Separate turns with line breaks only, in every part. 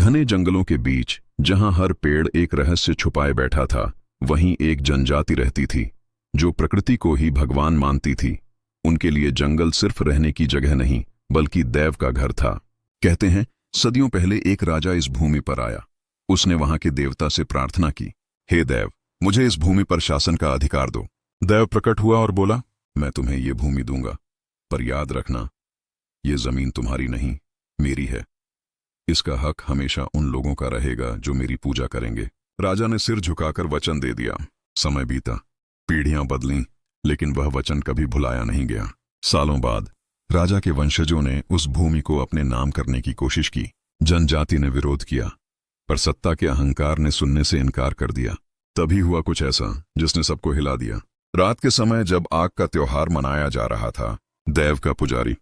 घने जंगलों के बीच, जहां हर पेड़ एक रहस्य छुपाए बैठा था, वहीं एक जनजाति रहती थी जो प्रकृति को ही भगवान मानती थी। उनके लिए जंगल सिर्फ रहने की जगह नहीं, बल्कि दैव का घर था। कहते हैं, सदियों पहले एक राजा इस भूमि पर आया। उसने वहां के देवता से प्रार्थना की, हे देव, मुझे इस भूमि पर शासन का अधिकार दो। देव प्रकट हुआ और बोला, मैं तुम्हें ये भूमि दूंगा, पर याद रखना, ये जमीन तुम्हारी नहीं, मेरी है। इसका हक हमेशा उन लोगों का रहेगा जो मेरी पूजा करेंगे। राजा ने सिर झुकाकर वचन दे दिया। समय बीता, पीढ़ियां बदलीं, लेकिन वह वचन कभी भुलाया नहीं गया। सालों बाद राजा के वंशजों ने उस भूमि को अपने नाम करने की कोशिश की। जनजाति ने विरोध किया, पर सत्ता के अहंकार ने सुनने से इनकार कर दिया। तभी हुआ कुछ ऐसा जिसने सबको हिला दिया। रात के समय जब आग का त्योहार मनाया जा रहा था, देव का पुजारी,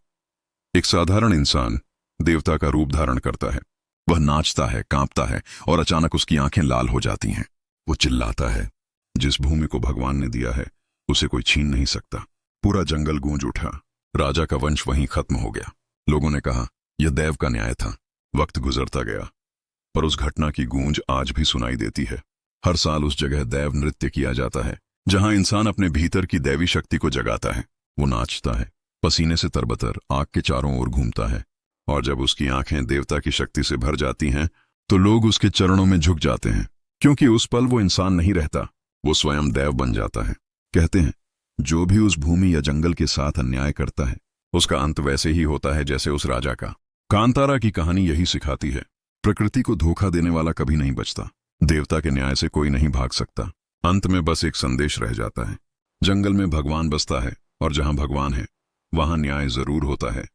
एक साधारण इंसान, देवता का रूप धारण करता है। वह नाचता है, कांपता है, और अचानक उसकी आंखें लाल हो जाती हैं। वो चिल्लाता है, जिस भूमि को भगवान ने दिया है उसे कोई छीन नहीं सकता। पूरा जंगल गूंज उठा। राजा का वंश वहीं खत्म हो गया। लोगों ने कहा, यह देव का न्याय था। वक्त गुजरता गया, पर उस घटना की गूंज आज भी सुनाई देती है। हर साल उस जगह देव नृत्य किया जाता है, जहां इंसान अपने भीतर की दैवी शक्ति को जगाता है। वो नाचता है, पसीने से तरबतर, आग के चारों ओर घूमता है, और जब उसकी आंखें देवता की शक्ति से भर जाती हैं, तो लोग उसके चरणों में झुक जाते हैं, क्योंकि उस पल वो इंसान नहीं रहता, वो स्वयं देव बन जाता है। कहते हैं, जो भी उस भूमि या जंगल के साथ अन्याय करता है, उसका अंत वैसे ही होता है जैसे उस राजा का। कांतारा की कहानी यही सिखाती है, प्रकृति को धोखा देने वाला कभी नहीं बचता। देवता के न्याय से कोई नहीं भाग सकता। अंत में बस एक संदेश रह जाता है, जंगल में भगवान बसता है, और जहां भगवान है वहां न्याय जरूर होता है।